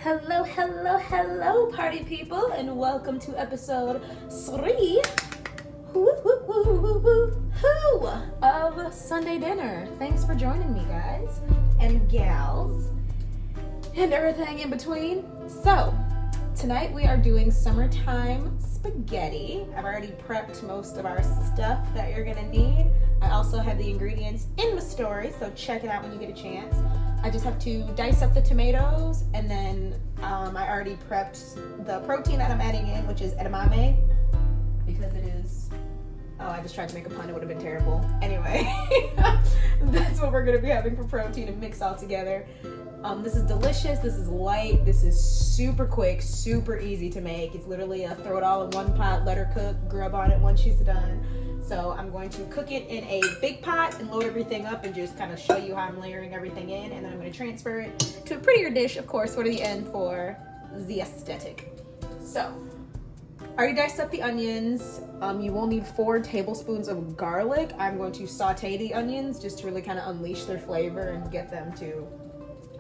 Hello, hello, hello, party people, and welcome to episode 3 of Sunday Dinner. Thanks for joining me, guys and gals and everything in between. So, tonight we are doing summertime spaghetti. I've already prepped most of our stuff that you're gonna need. I also have the ingredients in my story, so check it out when you get a chance. I just have to dice up the tomatoes, and then I already prepped the protein that I'm adding in, which is edamame, because it is, I just tried to make a pun, it would have been terrible. Anyway, that's what we're gonna be having for protein and mix all together. This is delicious, this is light, this is super quick, super easy to make. It's literally a throw it all in one pot, let her cook, grub on it once she's done. So I'm going to cook it in a big pot and load everything up and just kind of show you how I'm layering everything in, and then I'm going to transfer it to a prettier dish, of course, for the end for the aesthetic. So, I already diced up the onions. You will need 4 tablespoons of garlic. I'm going to saute the onions just to really kind of unleash their flavor and get them to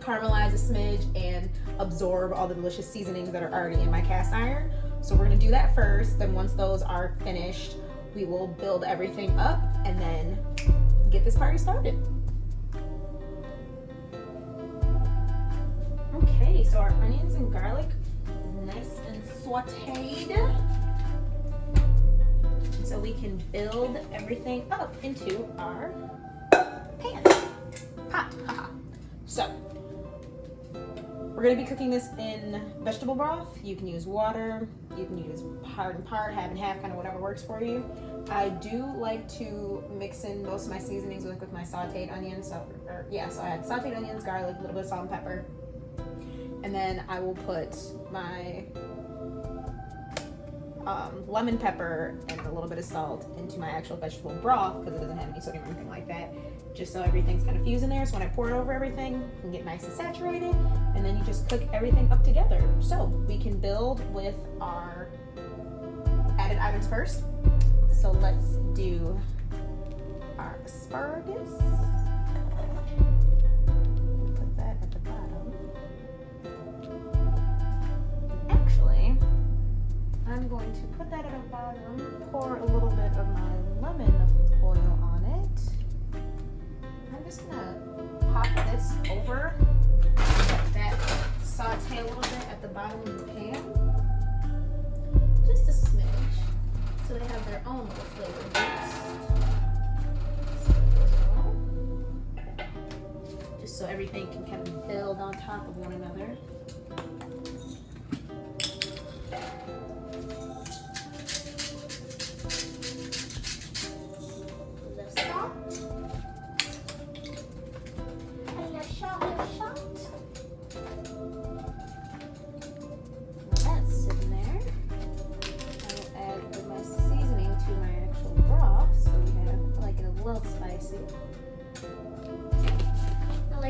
caramelize a smidge and absorb all the delicious seasonings that are already in my cast iron. So we're going to do that first. Then once those are finished, we will build everything up and then get this party started. Okay, so our onions and garlic is nice and sauteed. So we can build everything up into our pot. So we're gonna be cooking this in vegetable broth. You can use water, you can use part and part, half and half, kind of whatever works for you. I do like to mix in most of my seasonings with my sauteed onions. So I had sauteed onions, garlic, a little bit of salt and pepper. And then I will put my lemon pepper and a little bit of salt into my actual vegetable broth, because it doesn't have any sodium or anything like that, just so everything's kind of fused in there. So when I pour it over everything, it can get nice and saturated, and then you just cook everything up together. So we can build with our added items first. So let's do our asparagus. Put that at the bottom. Actually, I'm going to put that at the bottom, pour a little bit of my lemon oil on it. I'm just gonna pop this over, let that saute a little bit at the bottom of the pan. Just a smidge, so they have their own little flavor boost. Just so everything can kind of build on top of one another.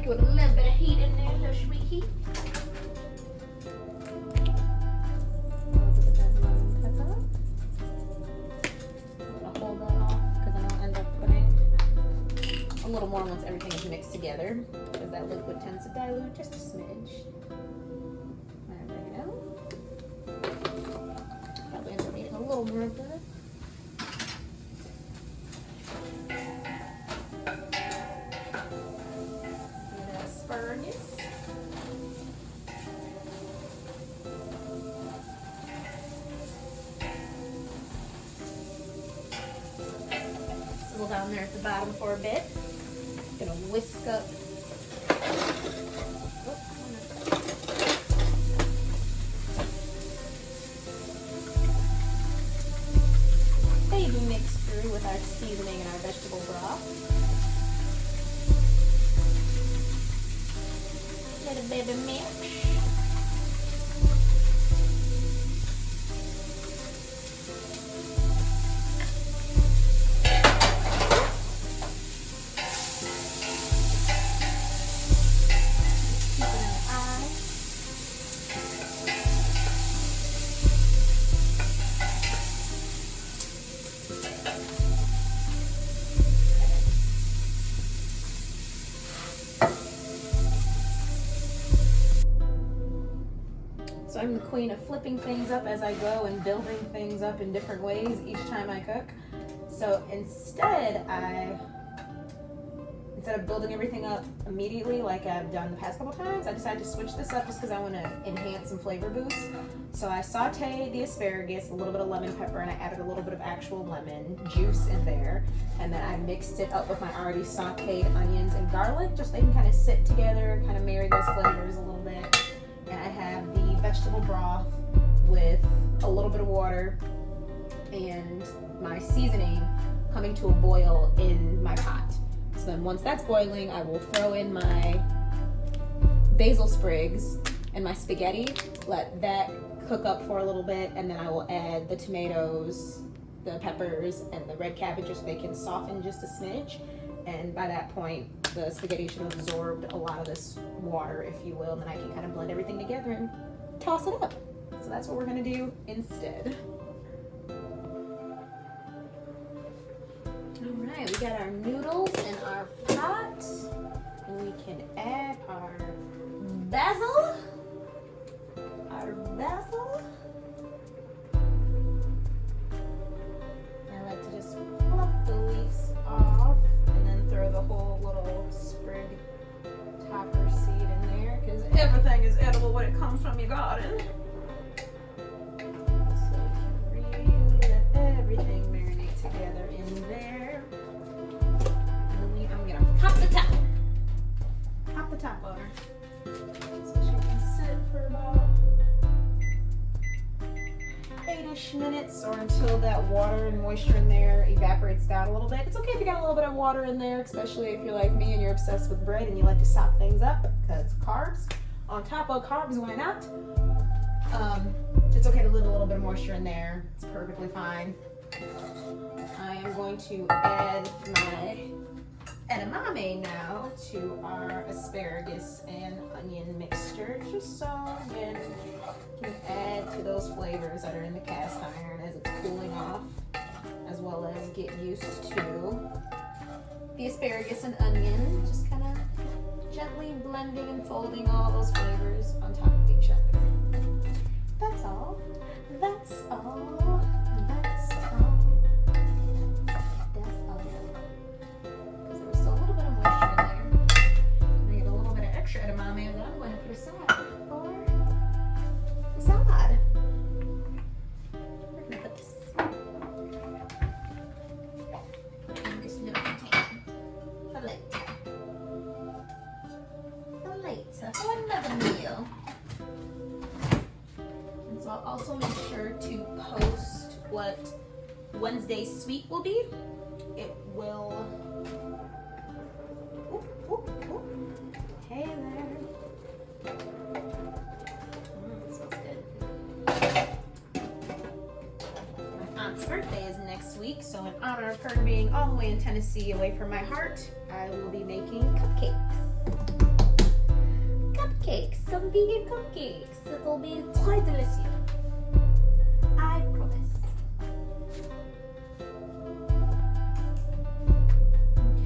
With a little bit of heat in there, a little sweet heat. A little bit of that lemon pepper. I'm gonna hold that off because then I'll end up putting a little more once everything is mixed together, because that liquid tends to dilute just a smidge. Oregano. Probably end up needing a little more of that. Down there at the bottom for a bit. Gonna whisk up. Baby mixture with our seasoning and our vegetable broth. Little baby mix. So I'm the queen of flipping things up as I go and building things up in different ways each time I cook. So instead of building everything up immediately like I've done the past couple times, I decided to switch this up just because I want to enhance some flavor boost. So I sauteed the asparagus, a little bit of lemon pepper, and I added a little bit of actual lemon juice in there. And then I mixed it up with my already sauteed onions and garlic, just so they can kind of sit together, kind of marry those flavors a little bit. And I have the vegetable broth with a little bit of water and my seasoning coming to a boil in my pot. So then once that's boiling, I will throw in my basil sprigs and my spaghetti, let that cook up for a little bit, and then I will add the tomatoes, the peppers, and the red cabbage so they can soften just a smidge. And by that point, the spaghetti should have absorbed a lot of this water, if you will, and then I can kind of blend everything together and toss it up. So that's what we're gonna do instead. All right, we got our noodles in our pot, and we can add our basil. I like to just pluck the leaves off and then throw the whole little sprig topper seed in there, because everything is edible when it comes from your garden. So we can really let everything marinate together in there. And then I'm gonna pop the top on her, so she can sit for about 8-ish minutes, or until that water and moisture in there evaporates down a little bit. It's okay if you got a little bit of water in there, especially if you're like me and you're obsessed with bread and you like to sop things up, because carbs on top of carbs, why not? It's okay to leave a little bit of moisture in there. It's perfectly fine. I am going to add my edamame now to our asparagus and onion mixture, just so again can add to those flavors that are in the cast iron as it's cooling off, as well as get used to the asparagus and onion, just kind of gently blending and folding all those flavors on top of each other. That's all. That's all. That's all. Because there was still a little bit of moisture in there. I'm going to get a little bit of extra edamame that I'm going to put aside for the salad. We're going to put this in this little container for later. For another meal. And so I'll also make sure to post what Wednesday's sweet will be. It will. Hey there. It smells good. My aunt's birthday is next week, so in honor of her being all the way in Tennessee away from my heart, I will be making cupcakes. Some vegan cupcakes. It will be très delicious. I promise.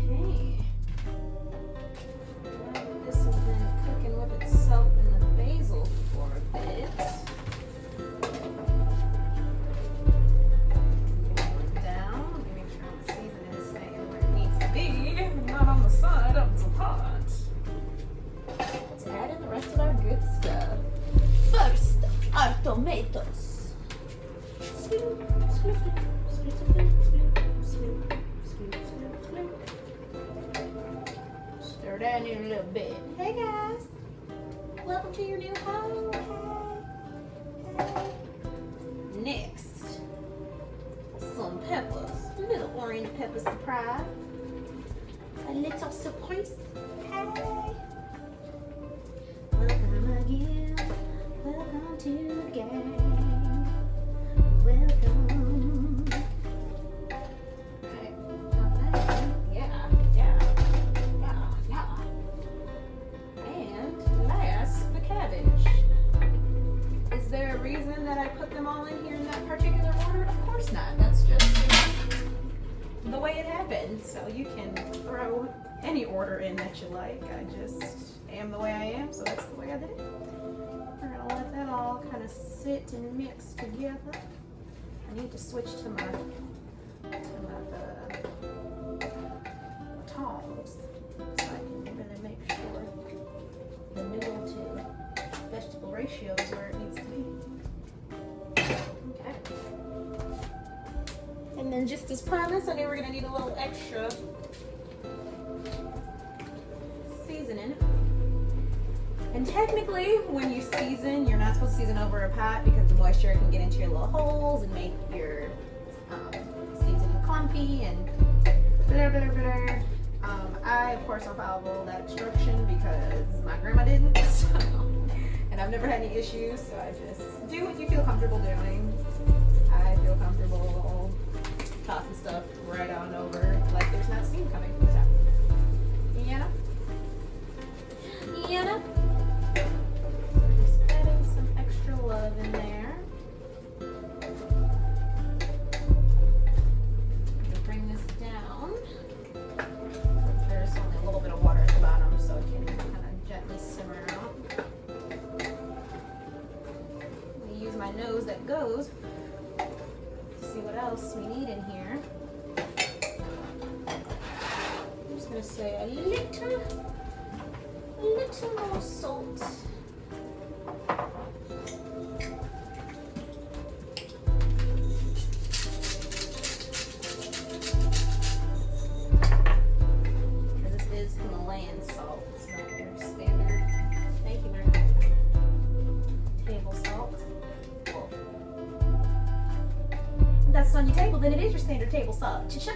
Okay. This has been cooking with itself in the basil for a bit. Pull it down. Let me make sure all the seasoning is staying where it needs to be, not on the side of the pot. Let's add in the rest of our good stuff. First, our tomatoes. Sloop, sloop, sloop, sloop, sloop, sloop, sloop, sloop. Stir that in a little bit. Hey guys, welcome to your new home. Hey. Next, some peppers. Little orange pepper surprise. A little surprise. Hey. Welcome again, welcome to the gang, welcome. Right, yeah. And last, the cabbage. Is there a reason that I put them all in here in that particular order? Of course not, that's just the way it happened. So you can throw any order in that you like. I just am the way I am, so that's the way I did it. We're gonna let that all kind kind of sit and mix together. I need to switch to my tongs so I can really make sure the noodle to vegetable ratio is where it needs to be. Okay. And then just as promised, I knew we're gonna need a little extra seasoning. And technically, when you season, you're not supposed to season over a pot because the moisture can get into your little holes and make your seasoning clumpy and blah, blah, blah. I, of course, don't follow that instruction because my grandma didn't, so, and I've never had any issues, so I just do what you feel comfortable doing. I feel comfortable tossing stuff right on over like there's not steam coming from the top. You know? You know? So we're just adding some extra love in there. I'm gonna bring this down. There's only a little bit of water at the bottom, so it can kind of gently simmer out. I'm gonna use my nose that goes to see what else we need in here. I'm just gonna say a little more salt. This is Himalayan salt. It's not your standard. Thank you very much. Table salt. Cool. If that's on your table, then it is your standard table salt. Cha-cha.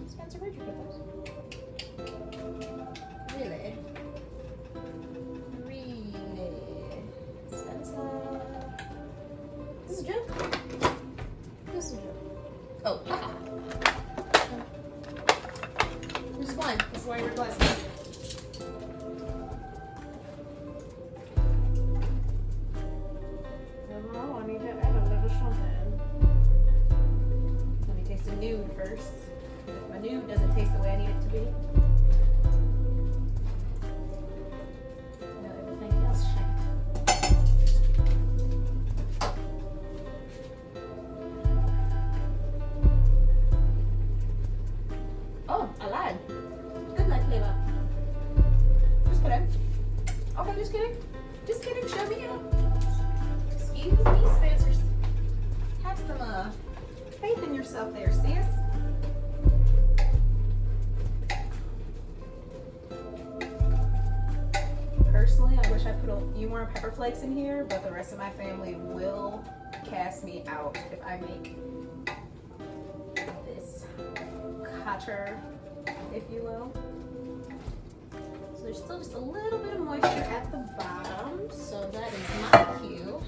Spencer, where'd you put those? Really? Spencer. This is a joke? This is a joke. Oh, haha. Which is one? That's why you're glasses. No, I need to add a little something. Let me taste the nude first. If my nude doesn't taste the way I need it to be, everything else shanked. Oh, I lied. Good night flavor. Just kidding. Okay, just kidding. Just kidding. Show me up. Excuse me, Spencer. Have some faith in yourself there, sis. Personally, I wish I put a few more pepper flakes in here, but the rest of my family will cast me out if I make this hotter, if you will. So there's still just a little bit of moisture at the bottom, so that is my cue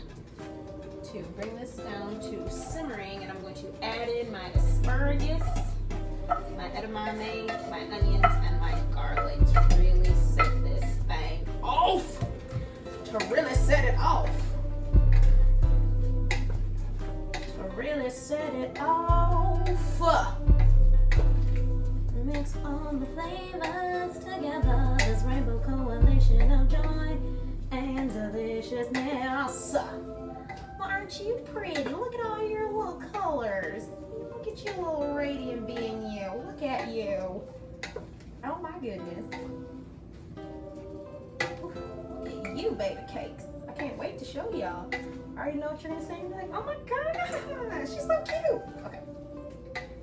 to bring this down to simmering, and I'm going to add in my asparagus, my edamame, my onions, and my garlic to really set this thing off. To really set it off. To really set it off. Mix all the flavors together. This rainbow coalition of joy and deliciousness. Aren't you pretty? Look at all your little colors. Look at your little radiant being you. Look at you. Oh my goodness. Look at you, baby cakes. I can't wait to show y'all. I already know what you're gonna say. You're like, oh my god, she's so cute. Okay.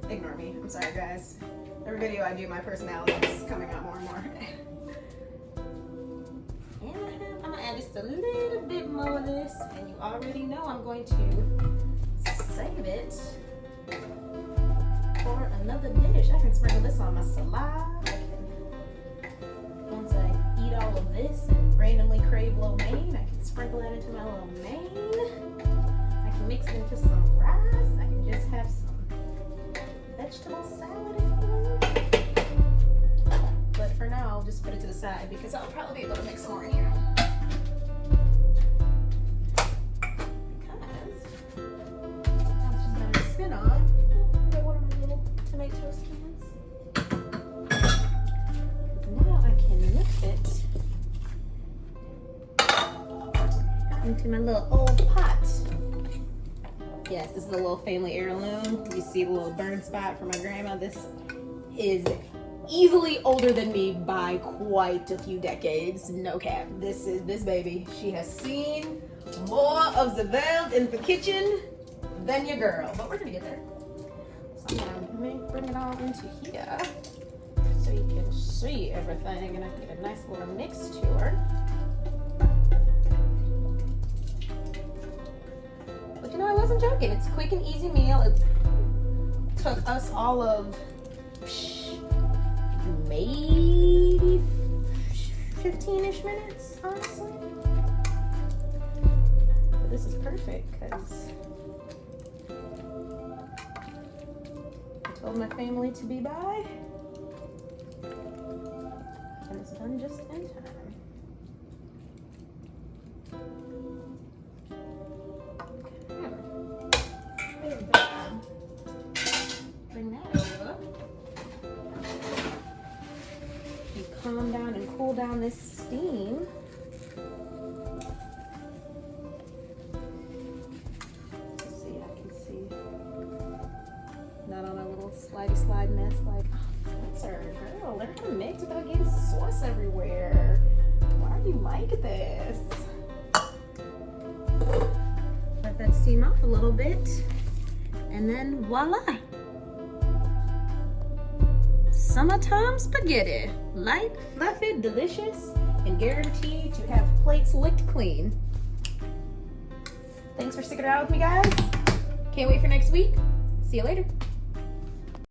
Ignore me. I'm sorry, guys. Every video I do, my personality is coming out more and more. And I'm gonna add just a little bit more of this, and you already know I'm going to save it for another dish. I can sprinkle this on my salad. Once I eat all of this and randomly crave lo mein, I can sprinkle that into my lo mein. I can mix it into some rice. I can just have some vegetable salad if you will. But for now, I'll just put it to the side because I'll probably be able to mix more in here. into my little old pot. Yes, this is a little family heirloom. You see the little burn spot from my grandma. This is easily older than me by quite a few decades. No cap. This baby. She has seen more of the world in the kitchen than your girl. But we're gonna get there. So I'm gonna bring it all into here so you can see everything, and I can get a nice little mix to her. But you know, I wasn't joking. It's a quick and easy meal. It took us all of maybe 15-ish minutes, honestly. But this is perfect because I told my family to be by, and it's done just in time. Bring that over. You calm down and cool down this steam. Let's see, I can see. Not on a little slide mess like, oh, Spencer, girl, learn how to mix without getting sauce everywhere. Why are you like this? Let that steam off a little bit, and then voila. Summertime spaghetti. Light, fluffy, delicious, and guaranteed to have plates licked clean. Thanks for sticking around with me, guys. Can't wait for next week. See you later.